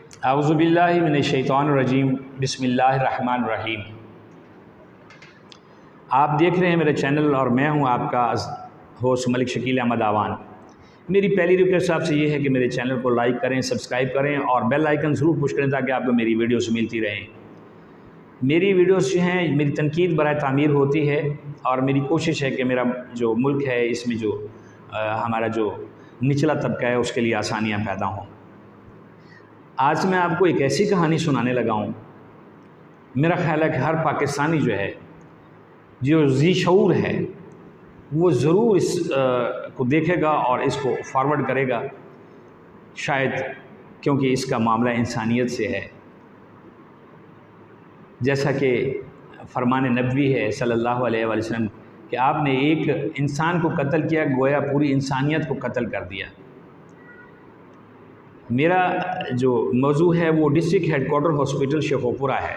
औज़ुबिल्लाहि मिनश्शैतानिर्रजीम बिस्मिल्लाहिर्रहमानिर्रहीम। आप देख रहे हैं मेरा चैनल और मैं हूं आपका होस्ट मलिक शकील अहमद आवान। मेरी पहली रिक्वेस्ट आपसे ये है कि मेरे चैनल को लाइक करें, सब्सक्राइब करें और बेल आइकन ज़रूर पुश करें ताकि आपको मेरी वीडियोस मिलती रहें। मेरी वीडियोस जो हैं मेरी तनकीद बराए तामीर होती है और मेरी कोशिश है कि मेरा जो मुल्क है इसमें जो हमारा जो निचला तबका है उसके लिए आसानियाँ पैदा हों। आज मैं आपको एक ऐसी कहानी सुनाने लगा हूँ, मेरा ख़्याल है कि हर पाकिस्तानी जो है जो जी शऊर है वो ज़रूर इस को देखेगा और इसको फॉरवर्ड करेगा, शायद क्योंकि इसका मामला इंसानियत से है। जैसा कि फरमान नबवी है सल्लल्लाहु अलैहि वसल्लम कि आपने एक इंसान को कत्ल किया गोया पूरी इंसानियत को कत्ल कर दिया। मेरा जो मौजू है वो डिस्ट्रिक्ट हेडकोार्टर हॉस्पिटल शेखोपुरा है।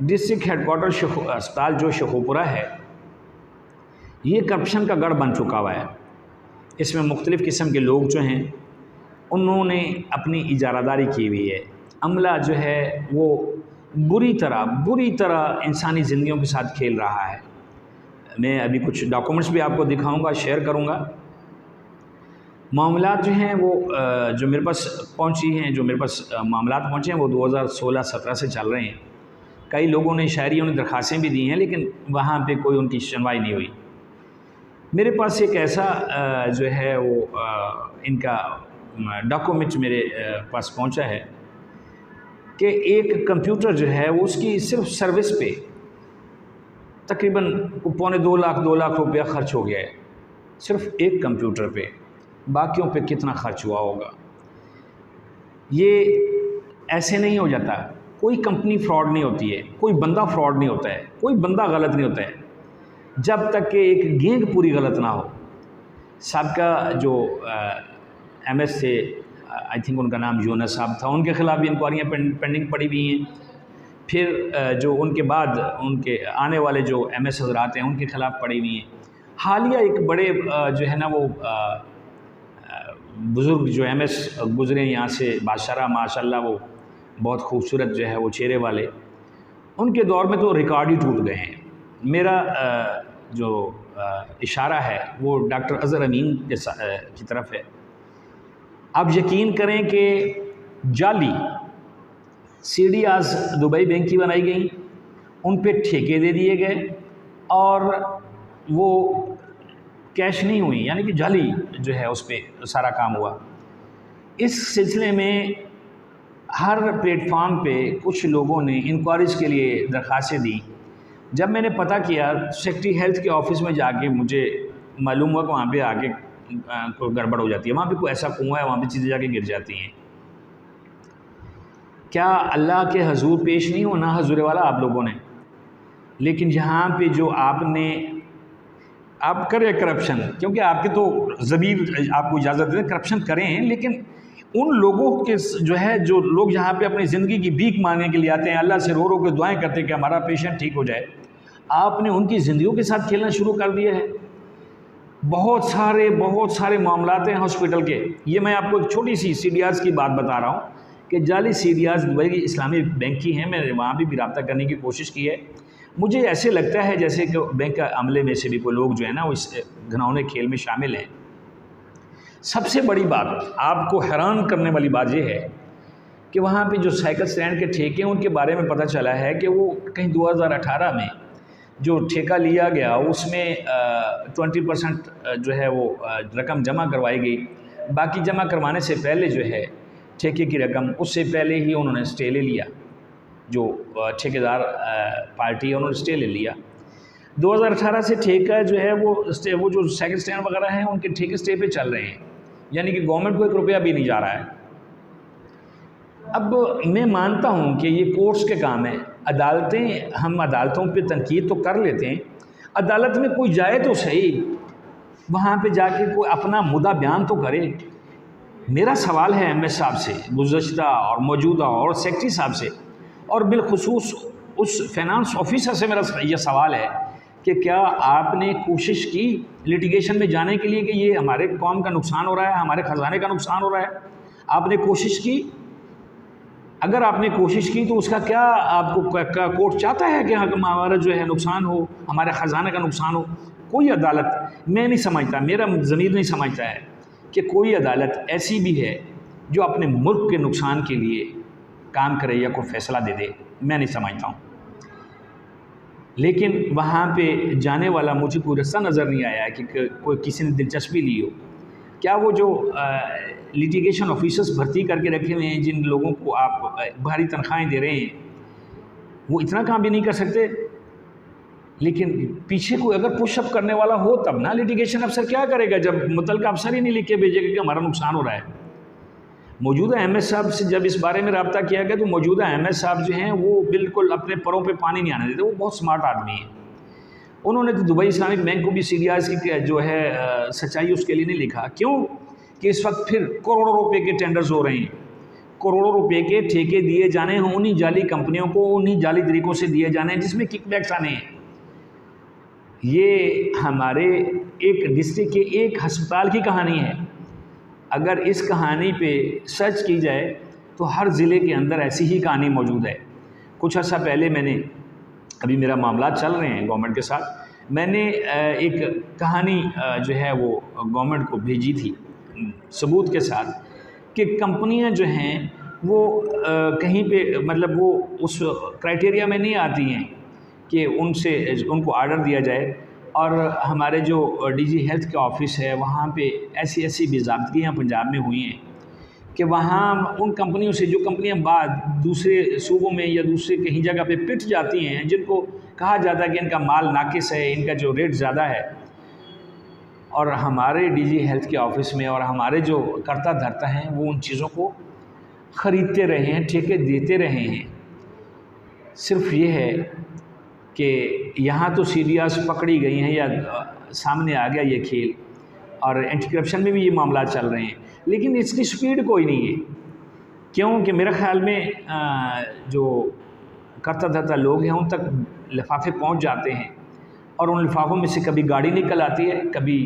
डिस्ट्रिक्ट हेडकोार्टर अस्पताल जो शेखोपुरा है ये करप्शन का गढ़ बन चुका हुआ है। इसमें मुख्तलिफ़ किस्म के लोग जो हैं उन्होंने अपनी इजारादारी की हुई है। अमला जो है वो बुरी तरह इंसानी ज़िंदगियों के साथ खेल रहा है। मैं अभी कुछ डॉक्यूमेंट्स भी आपको दिखाऊंगा, शेयर करूंगा। मामलात जो हैं वो जो मेरे पास पहुंची हैं, जो मेरे पास मामलात पहुंचे हैं वो 2016-17 से चल रहे हैं। कई लोगों ने, शायरियों ने दरख्वास्तें भी दी हैं लेकिन वहाँ पे कोई उनकी सुनवाई नहीं हुई। मेरे पास एक ऐसा जो है वो इनका डॉक्यूमेंट मेरे पास पहुंचा है कि एक कंप्यूटर जो है वो उसकी सिर्फ सर्विस पे तकरीबन पौने 2 लाख रुपया खर्च हो गया है, सिर्फ एक कंप्यूटर पे। बाकियों पे कितना खर्च हुआ होगा। ये ऐसे नहीं हो जाता। कोई कंपनी फ्रॉड नहीं होती है, कोई बंदा फ्रॉड नहीं होता है, कोई बंदा गलत नहीं होता है जब तक कि एक गैंग पूरी गलत ना हो। सबका जो MS थे, आई थिंक उनका नाम यूनुस साहब था, उनके ख़िलाफ़ भी इंक्वायरियाँ पेंडिंग पड़ी हुई हैं। फिर जो उनके बाद उनके आने वाले जो MS हज़रात हैं उनके ख़िलाफ़ पड़ी हुई हैं। हालिया एक बड़े जो है ना वो बुज़ुर्ग जो MS गुज़रे यहाँ से बादशाह माशाल्लाह, वो बहुत खूबसूरत जो है वो चेहरे वाले, उनके दौर में तो रिकॉर्ड ही टूट गए हैं। मेरा जो इशारा है वो डॉक्टर अज़हर अमीन की तरफ है। आप यकीन करें कि जाली CDRs दुबई बैंक की बनाई गई, उन पे ठेके दे दिए गए और वो कैश नहीं हुई, यानी कि जाली जो है उस पर सारा काम हुआ। इस सिलसिले में हर प्लेटफार्म पे कुछ लोगों ने इंक्वायरीज़ के लिए दरख्वास्तें दी। जब मैंने पता किया सेक्रेटरी हेल्थ के ऑफिस में जाके मुझे मालूम हुआ कि वहाँ पे आके कोई गड़बड़ हो जाती है, वहाँ पे कोई ऐसा कुआं है, वहाँ पे चीज़ें जाके गिर जाती हैं। क्या अल्लाह के हजूर पेश नहीं होना हजूर वाला आप लोगों ने? लेकिन यहाँ पे जो आप करें करप्शन, क्योंकि आपके तो ज़मीर आपको इजाज़त दें करप्शन करें, लेकिन उन लोगों के जो है जो लोग यहाँ पे अपनी ज़िंदगी की भीख मांगने के लिए आते हैं, अल्लाह से रो रो के दुआएं करते हैं कि हमारा पेशेंट ठीक हो जाए, आपने उनकी ज़िंदगियों के साथ खेलना शुरू कर दिया है। बहुत सारे मामलात हैं हॉस्पिटल के। ये मैं आपको एक छोटी सी CDRs की बात बता रहा हूँ कि जाली CDRs दुबई की इस्लामी बैंक की हैं। मैंने वहाँ भी रब्ता करने की कोशिश की है। मुझे ऐसे लगता है जैसे कि बैंक का अमले में से भी कोई लोग जो है ना वो इस घिनौने खेल में शामिल हैं। सबसे बड़ी बात, आपको हैरान करने वाली बात यह है कि वहाँ पे जो साइकिल स्टैंड के ठेके हैं उनके बारे में पता चला है कि वो कहीं 2018 में जो ठेका लिया गया उसमें 20% जो है वो रकम जमा करवाई गई। बाकी जमा करवाने से पहले जो है ठेके की रकम, उससे पहले ही उन्होंने स्टे ले लिया। जो ठेकेदार पार्टी है उन्होंने स्टे ले लिया। 2018 से ठेका जो है वो जो साइकिल स्टैंड वगैरह हैं उनके ठेके स्टे पे चल रहे हैं, यानी कि गवर्नमेंट को 1 रुपया भी नहीं जा रहा है। अब मैं मानता हूँ कि ये कोर्ट्स के काम है, अदालतें, हम अदालतों पे तनकीद तो कर लेते हैं, अदालत में कोई जाए तो सही, वहाँ पे जाके कोई अपना मुद्दा बयान तो करे। मेरा सवाल है MS साहब से, गुज़श्ता और मौजूदा, और सेक्रेटरी साहब से, और बिलखुसूस उस फाइनेंस ऑफिसर से मेरा यह सवाल है कि क्या आपने कोशिश की लिटिगेशन में जाने के लिए कि ये हमारे कौम का नुकसान हो रहा है, हमारे ख़जाने का नुकसान हो रहा है? आपने कोशिश की? अगर आपने कोशिश की तो उसका क्या आपको कोर्ट चाहता है कि हमारा जो है नुकसान हो, हमारे ख़जाने का नुकसान हो? कोई अदालत मैं नहीं समझता, मेरा ज़मीर नहीं समझता है कि कोई अदालत ऐसी भी है जो अपने मुल्क के नुकसान के लिए काम करे या कोई फ़ैसला दे दे, मैं नहीं समझता हूँ। लेकिन वहाँ पे जाने वाला मुझे कोई रास्ता नज़र नहीं आया कि कोई किसी ने दिलचस्पी ली हो। क्या वो जो लिटिगेशन ऑफिसर्स भर्ती करके रखे हुए हैं, जिन लोगों को आप भारी तनख्वाहें दे रहे हैं, वो इतना काम भी नहीं कर सकते? लेकिन पीछे कोई अगर पुशअप करने वाला हो तब ना। लिटिगेशन अफसर क्या करेगा जब मुतल्लिका अफसर ही नहीं लिख के भेजेगा कि हमारा नुकसान हो रहा है? मौजूदा एमएस साहब से जब इस बारे में रब्ता किया गया तो मौजूदा एमएस साहब जो हैं वो बिल्कुल अपने परों पे पानी नहीं आने देते, वो बहुत स्मार्ट आदमी हैं। उन्होंने तो दुबई इस्लामिक बैंक को भी सीरियास की जो है सच्चाई उसके लिए नहीं लिखा। क्यों कि इस वक्त फिर करोड़ों रुपए के टेंडर्स हो रहे हैं, करोड़ों रुपए के ठेके दिए जाने हैं उन्हीं जाली कंपनियों को, उन्हीं जाली तरीक़ों से दिए जाने हैं जिसमें किकबैक्स आने हैं। ये हमारे एक डिस्ट्रिक्ट के एक अस्पताल की कहानी है। अगर इस कहानी पे सर्च की जाए तो हर ज़िले के अंदर ऐसी ही कहानी मौजूद है। कुछ अर्सा पहले मैंने, अभी मेरा मामला चल रहे हैं गवर्नमेंट के साथ, मैंने एक कहानी जो है वो गवर्नमेंट को भेजी थी सबूत के साथ कि कंपनियां जो हैं वो कहीं पे मतलब वो उस क्राइटेरिया में नहीं आती हैं कि उनको आर्डर दिया जाए। और हमारे जो डीजी हेल्थ के ऑफिस है वहाँ पे ऐसी बेज़ाब्तियाँ पंजाब में हुई हैं कि वहाँ उन कंपनियों से, जो कंपनियाँ बाद दूसरे सूबों में या दूसरे कहीं जगह पे पिट जाती हैं, जिनको कहा जाता है कि इनका माल नाकिस है, इनका जो रेट ज़्यादा है, और हमारे डीजी हेल्थ के ऑफिस में और हमारे जो कर्ता धर्ता हैं वो उन चीज़ों को ख़रीदते रहे हैं, ठेके देते रहे हैं। सिर्फ ये है कि यहाँ तो सीरियस पकड़ी गई हैं या सामने आ गया ये खेल, और एंटी करप्शन में भी ये मामला चल रहे हैं, लेकिन इसकी स्पीड कोई नहीं है। क्योंकि मेरे ख़्याल में जो कर्ता धर्ता लोग हैं उन तक लिफाफे पहुँच जाते हैं, और उन लिफाफों में से कभी गाड़ी निकल आती है, कभी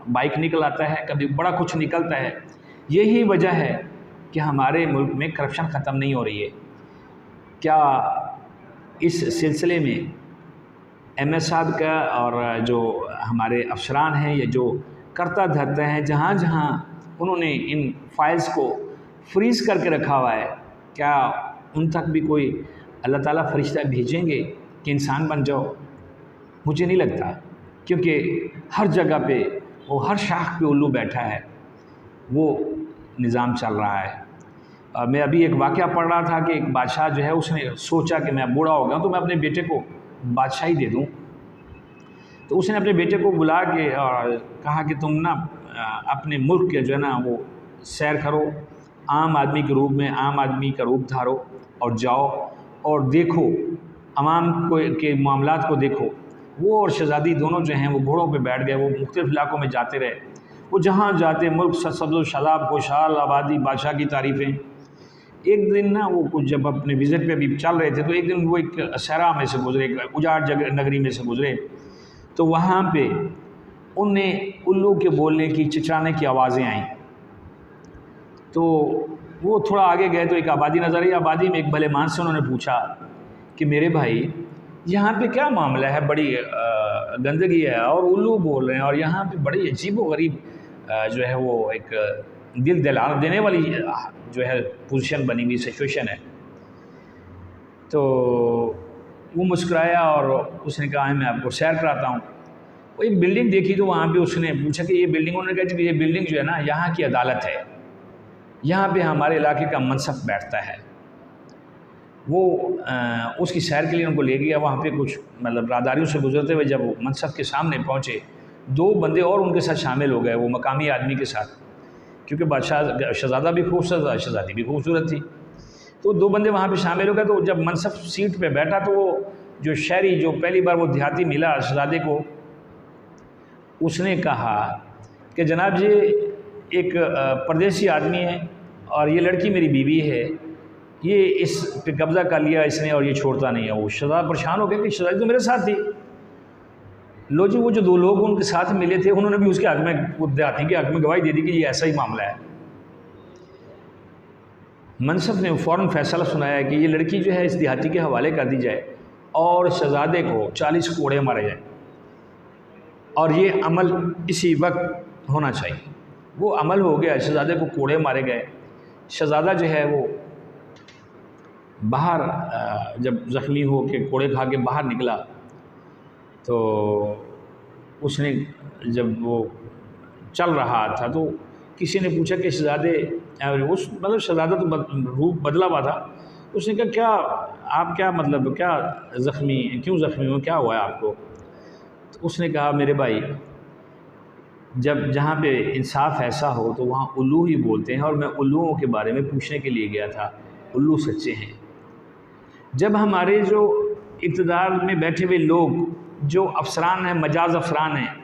बाइक निकल आता है, कभी बड़ा कुछ निकलता है। यही वजह है कि हमारे मुल्क में करप्शन ख़त्म नहीं हो रही है। क्या इस सिलसिले में एमएस साहब का और जो हमारे अफसरान हैं या जो कर्ता धर्ता हैं, जहाँ जहाँ उन्होंने इन फाइल्स को फ्रीज़ करके रखा हुआ है, क्या उन तक भी कोई अल्लाह ताला फरिश्ता भेजेंगे कि इंसान बन जाओ? मुझे नहीं लगता, क्योंकि हर जगह पे वो हर शाख पे उल्लू बैठा है, वो निज़ाम चल रहा है। मैं अभी एक वाक़या पढ़ रहा था कि एक बादशाह जो है उसने सोचा कि मैं बूढ़ा हो गया तो मैं अपने बेटे को बादशाही दे दूं। तो उसने अपने बेटे को बुला के और कहा कि तुम ना अपने मुल्क के जो है ना वो सैर करो, आम आदमी के रूप में आम आदमी का रूप धारो और जाओ और देखो अवाम को के मामलात को देखो। वो और शहज़ादी दोनों जो हैं वो घोड़ों पे बैठ गए, वो मुख्तलिफ़ इलाकों में जाते रहे। वो जहाँ जाते मुल्क सब्ज़ शदाब खुशहाल आबादी बादशाह की तारीफ़ें। एक दिन ना वो कुछ जब अपने विज़िट पे भी चल रहे थे तो एक दिन वो एक सहरा में से गुज़रे, एक उजाड़ जगह नगरी में से गुज़रे, तो वहाँ पे उन्हें उल्लू के बोलने की, चिचराने की आवाज़ें आईं। तो वो थोड़ा आगे गए तो एक आबादी नज़र आई। आबादी में एक भले मानस से उन्होंने पूछा कि मेरे भाई यहाँ पे क्या मामला है, बड़ी गंदगी है और उल्लू बोल रहे हैं, और यहाँ पे बड़ी अजीबोगरीब जो है वो एक दिल दहला देने वाली जो है पोजीशन बनी हुई सिचुएशन है। तो वो मुस्कुराया और उसने कहा मैं आपको सैर कराता हूँ। वो एक बिल्डिंग देखी तो वहाँ पे उसने पूछा कि ये बिल्डिंग, उन्होंने कहा कि ये बिल्डिंग जो है ना यहाँ की अदालत है, यहाँ पे हमारे इलाके का मनसब बैठता है। वो उसकी सैर के लिए उनको ले गया। वहाँ पे कुछ मतलब राहदारियों से गुजरते हुए जब वो मनसब के सामने पहुँचे, दो बंदे और उनके साथ शामिल हो गए, वो मकामी आदमी के साथ, क्योंकि बादशाह शहज़ादा भी खूबसूरत था, शहज़ादी भी खूबसूरत थी। तो दो बंदे वहाँ पे शामिल हो गए। तो जब मनसब सीट पे बैठा तो वो जो शहरी, जो पहली बार वो देहाती मिला शहज़ादे को, उसने कहा कि जनाब जी एक परदेसी आदमी है और ये लड़की मेरी बीवी है, ये इस पे कब्ज़ा कर लिया इसने और ये छोड़ता नहीं है। वो शहज़ादा परेशान हो गया कि शहज़ादी तो मेरे साथ थी। लो जी, वो जो दो लोग उनके साथ मिले थे उन्होंने भी उसके हक़ में, वो देहाती के हक़ में गवाही दे दी कि ये ऐसा ही मामला है। मनसब ने फ़ौरन फ़ैसला सुनाया कि ये लड़की जो है इस देहाती के हवाले कर दी जाए और शहज़ादे को 40 कोड़े मारे जाए, और ये अमल इसी वक्त होना चाहिए। वो अमल हो गया, शहज़ादे को कोड़े मारे गए। शहज़ादा जो है वो बाहर जब ज़ख्मी हो के कोड़े खा के बाहर निकला तो उसने जब वो चल रहा था तो किसी ने पूछा कि शहज़ादे, उस मतलब शहज़ादा तो रूप बदला हुआ था। उसने कहा क्या आप क्या मतलब क्या ज़ख्मी क्यों ज़ख्मी हो, क्या हुआ है आपको? तो उसने कहा मेरे भाई, जब जहाँ पे इंसाफ ऐसा हो तो वहाँ उल्लू ही बोलते हैं, और मैं उल्लुओं के बारे में पूछने के लिए गया था। उल्लू सच्चे हैं। जब हमारे जो इक़्तिदार में बैठे हुए लोग जो अफसरान हैं, मजाज अफसरान हैं,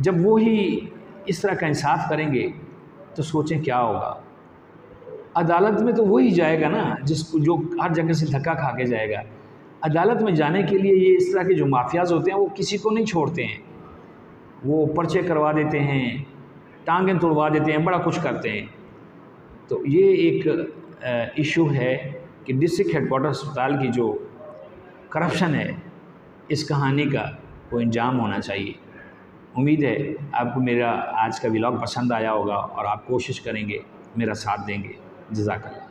जब वो ही इस तरह का इंसाफ करेंगे तो सोचें क्या होगा। अदालत में तो वही जाएगा ना जिसको जो हर जगह से धक्का खा के जाएगा। अदालत में जाने के लिए ये इस तरह के जो माफियाज होते हैं वो किसी को नहीं छोड़ते हैं, वो पर्चे करवा देते हैं, टांगें तोड़वा देते हैं, बड़ा कुछ करते हैं। तो ये एक इशू है कि डिस्ट्रिक्ट हेडक्वार्टर अस्पताल की जो करप्शन है, इस कहानी का कोई इंजाम होना चाहिए। उम्मीद है आपको मेरा आज का व्लॉग पसंद आया होगा और आप कोशिश करेंगे, मेरा साथ देंगे। जज़ाकल्लाह।